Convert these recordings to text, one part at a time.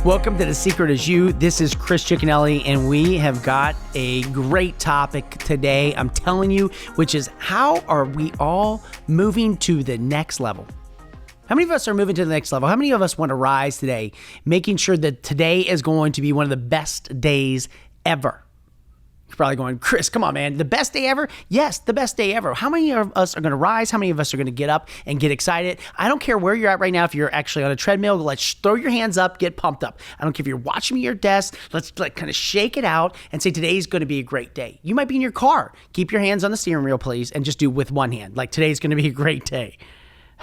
Welcome to The Secret Is You. This is Chris Cicchinelli, and we have got a great topic today, I'm telling you, which is how are we all moving to the next level? How many of us are moving to the next level? How many of us want to rise today, making sure that today is going to be one of the best days ever? You're probably going, Chris, come on, man. The best day ever? Yes, the best day ever. How many of us are going to rise? How many of us are going to get up and get excited? I don't care where you're at right now. If you're actually on a treadmill, let's throw your hands up, get pumped up. I don't care if you're watching me at your desk. Let's kind of shake it out and say today's going to be a great day. You might be in your car. Keep your hands on the steering wheel, please, and just do with one hand. Like today's going to be a great day.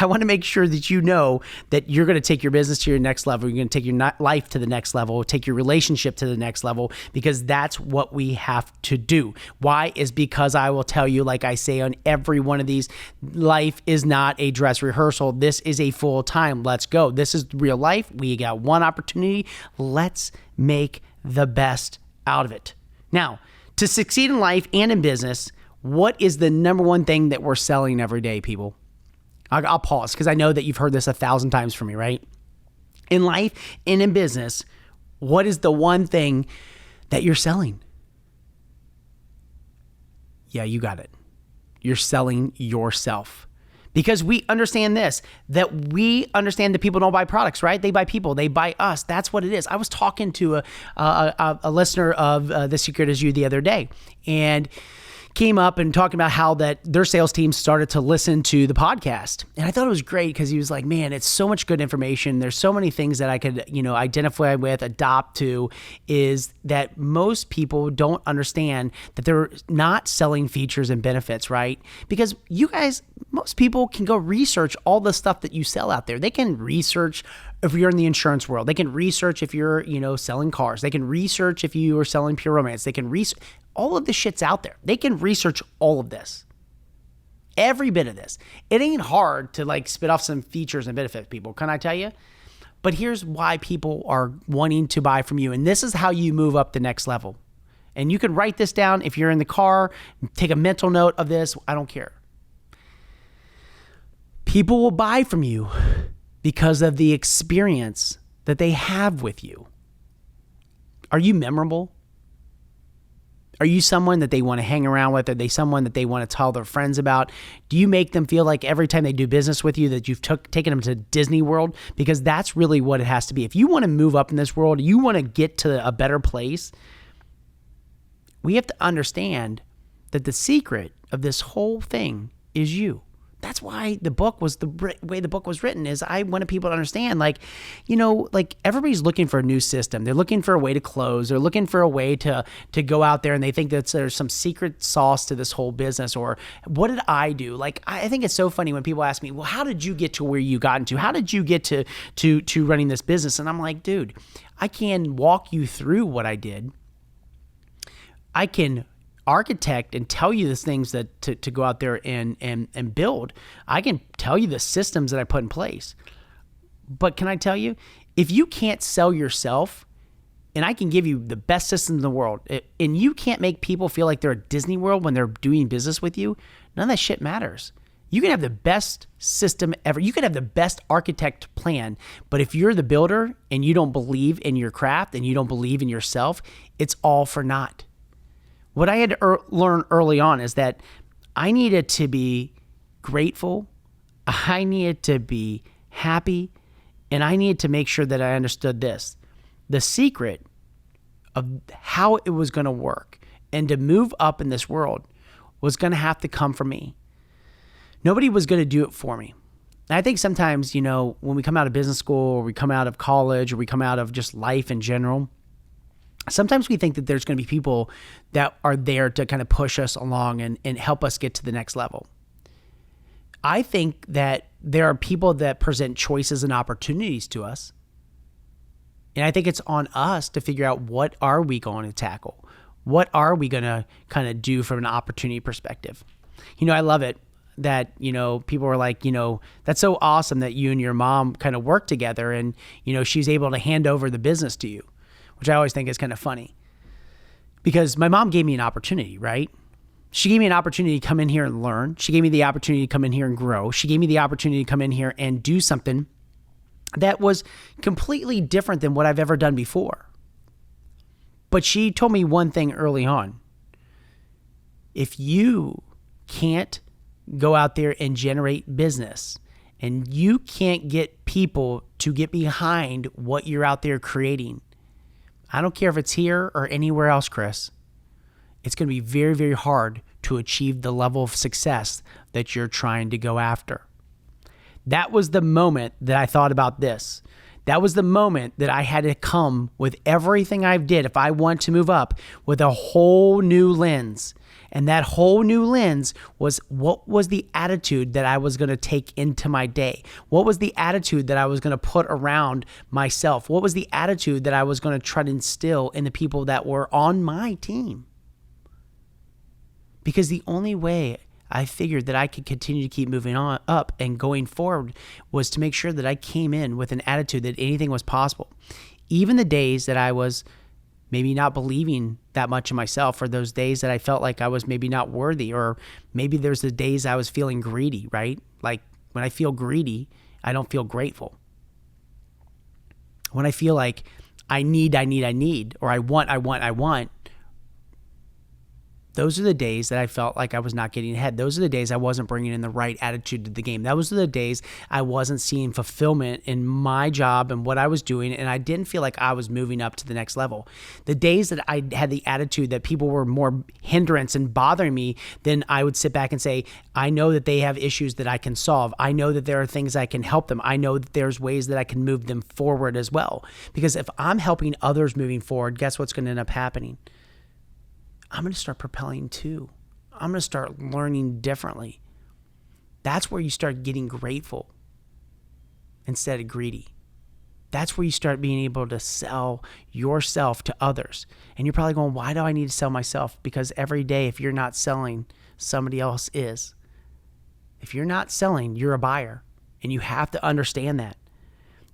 I want to make sure that you know that you're going to take your business to your next level. You're going to take your life to the next level, take your relationship to the next level, because that's what we have to do. Why? Is because I will tell you, like I say on every one of these, life is not a dress rehearsal. This is a full time. Let's go. This is real life. We got one opportunity. Let's make the best out of it. Now, to succeed in life and in business, what is the number one thing that we're selling every day, people? I'll pause because I know that you've heard this 1,000 times from me, right? In life and in business, what is the one thing that you're selling? Yeah, you got it. You're selling yourself. Because we understand this, that we understand that people don't buy products, right? They buy people, they buy us. That's what it is. I was talking to a listener of The Secret Is You the other day, and came up and talking about how that their sales team started to listen to the podcast. And I thought it was great because he was like, man, it's so much good information. There's so many things that I could, identify with, adopt to, is that most people don't understand that they're not selling features and benefits, right? Because you guys, most people can go research all the stuff that you sell out there. They can research if you're in the insurance world. They can research if you're, selling cars. They can research if you are selling pure romance. They can research. All of this shit's out there. They can research all of this. Every bit of this. It ain't hard to spit off some features and benefits, people. Can I tell you? But here's why people are wanting to buy from you. And this is how you move up the next level. And you can write this down if you're in the car. Take a mental note of this. I don't care. People will buy from you because of the experience that they have with you. Are you memorable? Are you someone that they want to hang around with? Are they someone that they want to tell their friends about? Do you make them feel like every time they do business with you that you've taken them to Disney World? Because that's really what it has to be. If you want to move up in this world, you want to get to a better place, we have to understand that the secret of this whole thing is you. That's why the way the book was written is I wanted people to understand, everybody's looking for a new system. They're looking for a way to close. They're looking for a way to go out there, and they think that there's some secret sauce to this whole business, or what did I do? I think it's so funny when people ask me, well, how did you get to where you got into? How did you get to running this business? And I'm like, dude, I can walk you through what I did. I can architect and tell you the things that to go out there and build. I can tell you the systems that I put in place. But can I tell you, if you can't sell yourself, and I can give you the best systems in the world, and you can't make people feel like they're at Disney World when they're doing business with you, none of that shit matters. You can have the best system ever. You can have the best architect plan, but if you're the builder and you don't believe in your craft and you don't believe in yourself, it's all for naught. What I had to learn early on is that I needed to be grateful, I needed to be happy, and I needed to make sure that I understood this. The secret of how it was going to work and to move up in this world was going to have to come from me. Nobody was going to do it for me. And I think sometimes, when we come out of business school, or we come out of college, or we come out of just life in general, sometimes we think that there's going to be people that are there to kind of push us along and help us get to the next level. I think that there are people that present choices and opportunities to us. And I think it's on us to figure out, what are we going to tackle? What are we going to kind of do from an opportunity perspective? I love it that, people are like, that's so awesome that you and your mom kind of work together and, she's able to hand over the business to you, which I always think is kind of funny, because my mom gave me an opportunity, right? She gave me an opportunity to come in here and learn. She gave me the opportunity to come in here and grow. She gave me the opportunity to come in here and do something that was completely different than what I've ever done before. But she told me one thing early on. If you can't go out there and generate business, and you can't get people to get behind what you're out there creating, I don't care if it's here or anywhere else, Chris, it's going to be very, very hard to achieve the level of success that you're trying to go after. That was the moment that I thought about this. That was the moment that I had to come with everything I did, if I want to move up, with a whole new lens. And that whole new lens was, what was the attitude that I was going to take into my day? What was the attitude that I was going to put around myself? What was the attitude that I was going to try to instill in the people that were on my team? Because the only way I figured that I could continue to keep moving on up and going forward was to make sure that I came in with an attitude that anything was possible. Even the days that I was maybe not believing that much in myself, or those days that I felt like I was maybe not worthy, or maybe there's the days I was feeling greedy, right? Like when I feel greedy, I don't feel grateful. When I feel like I need, or I want, those are the days that I felt like I was not getting ahead. Those are the days I wasn't bringing in the right attitude to the game. Those are the days I wasn't seeing fulfillment in my job and what I was doing, and I didn't feel like I was moving up to the next level. The days that I had the attitude that people were more hindrance and bothering me, then I would sit back and say, I know that they have issues that I can solve. I know that there are things I can help them. I know that there's ways that I can move them forward as well. Because if I'm helping others moving forward, guess what's going to end up happening? I'm going to start propelling too. I'm going to start learning differently. That's where you start getting grateful instead of greedy. That's where you start being able to sell yourself to others. And you're probably going, why do I need to sell myself? Because every day, if you're not selling, somebody else is. If you're not selling, you're a buyer. And you have to understand that.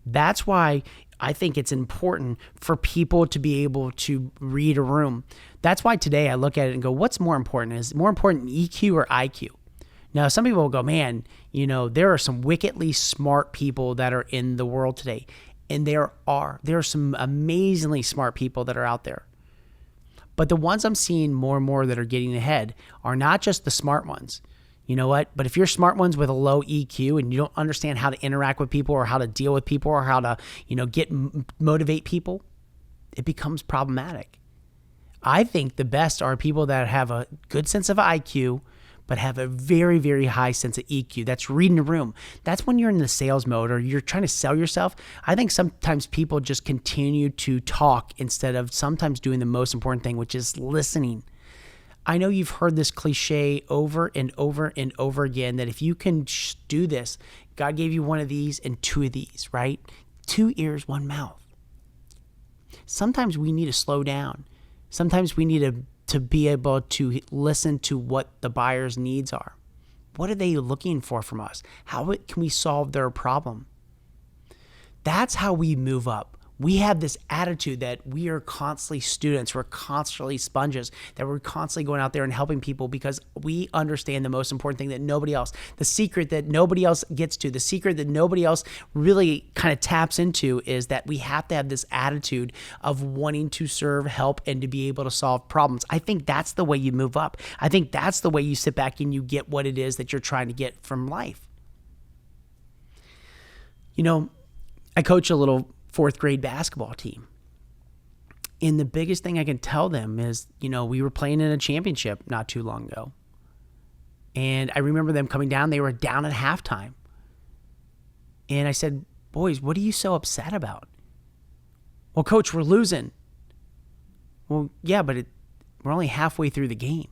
That's why I think it's important for people to be able to read a room. That's why today I look at it and go, what's more important? Is it more important EQ or IQ? Now, some people will go, man, there are some wickedly smart people that are in the world today. And there are some amazingly smart people that are out there. But the ones I'm seeing more and more that are getting ahead are not just the smart ones. You know what? But if you're smart ones with a low EQ and you don't understand how to interact with people or how to deal with people or how to, motivate people, it becomes problematic. I think the best are people that have a good sense of IQ, but have a very, very high sense of EQ. That's reading the room. That's when you're in the sales mode or you're trying to sell yourself. I think sometimes people just continue to talk instead of sometimes doing the most important thing, which is listening. I know you've heard this cliche over and over and over again that if you can do this, God gave you one of these and two of these, right? 2 ears, 1 mouth. Sometimes we need to slow down. Sometimes we need to be able to listen to what the buyer's needs are. What are they looking for from us? How can we solve their problem? That's how we move up. We have this attitude that we are constantly students, we're constantly sponges, that we're constantly going out there and helping people because we understand the most important thing that nobody else, the secret that nobody else gets to, the secret that nobody else really kind of taps into is that we have to have this attitude of wanting to serve, help, and to be able to solve problems. I think that's the way you move up. I think that's the way you sit back and you get what it is that you're trying to get from life. I coach a little 4th grade basketball team. And the biggest thing I can tell them is, we were playing in a championship not too long ago. And I remember them coming down, they were down at halftime. And I said, boys, what are you so upset about? Well, coach, we're losing. Well, yeah, but we're only halfway through the game.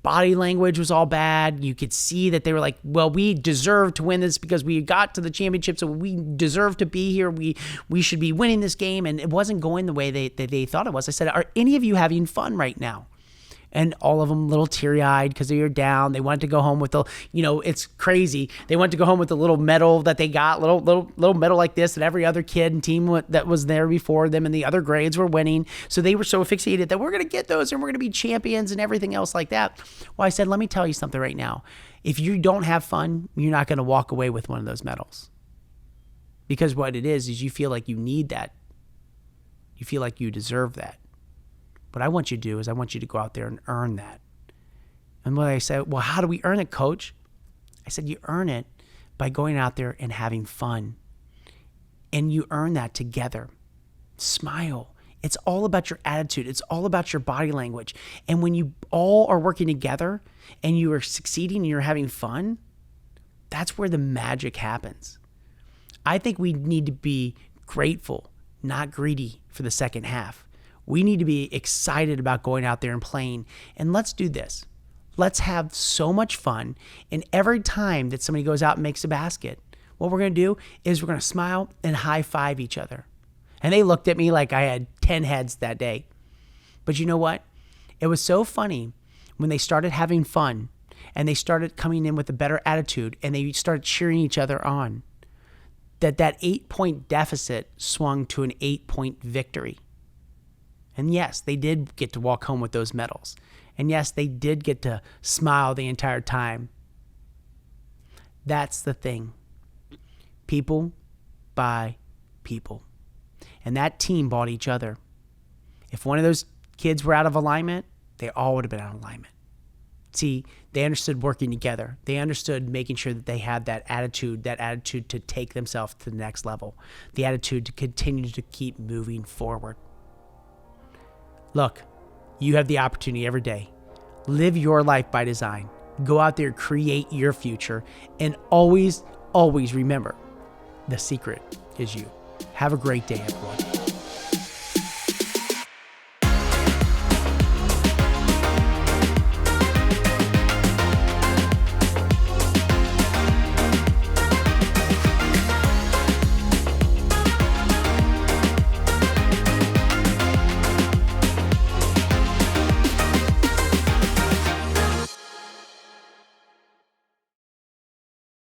Body language was all bad. You could see that they were like, well, we deserve to win this because we got to the championship, so we deserve to be here. We should be winning this game. And it wasn't going the way they thought it was. I said, are any of you having fun right now? And all of them a little teary-eyed because they were down. They wanted to go home with the, it's crazy. They wanted to go home with the little medal that they got, little medal like this that every other kid and team that was there before them and the other grades were winning. So they were so fixated that we're going to get those and we're going to be champions and everything else like that. Well, I said, let me tell you something right now. If you don't have fun, you're not going to walk away with one of those medals. Because what it is you feel like you need that. You feel like you deserve that. What I want you to do is I want you to go out there and earn that. And when I said, well, how do we earn it, coach? I said, you earn it by going out there and having fun. And you earn that together. Smile. It's all about your attitude. It's all about your body language. And when you all are working together and you are succeeding and you're having fun, that's where the magic happens. I think we need to be grateful, not greedy for the second half. We need to be excited about going out there and playing. And let's do this. Let's have so much fun. And every time that somebody goes out and makes a basket, what we're going to do is we're going to smile and high five each other. And they looked at me like I had 10 heads that day. But you know what? It was so funny when they started having fun and they started coming in with a better attitude and they started cheering each other on, that 8-point deficit swung to an 8-point victory. And yes, they did get to walk home with those medals. And yes, they did get to smile the entire time. That's the thing. People buy people. And that team bought each other. If one of those kids were out of alignment, they all would have been out of alignment. See, they understood working together. They understood making sure that they had that attitude to take themselves to the next level, the attitude to continue to keep moving forward. Look, you have the opportunity every day. Live your life by design. Go out there, create your future, and always, always remember, the secret is you. Have a great day, everyone.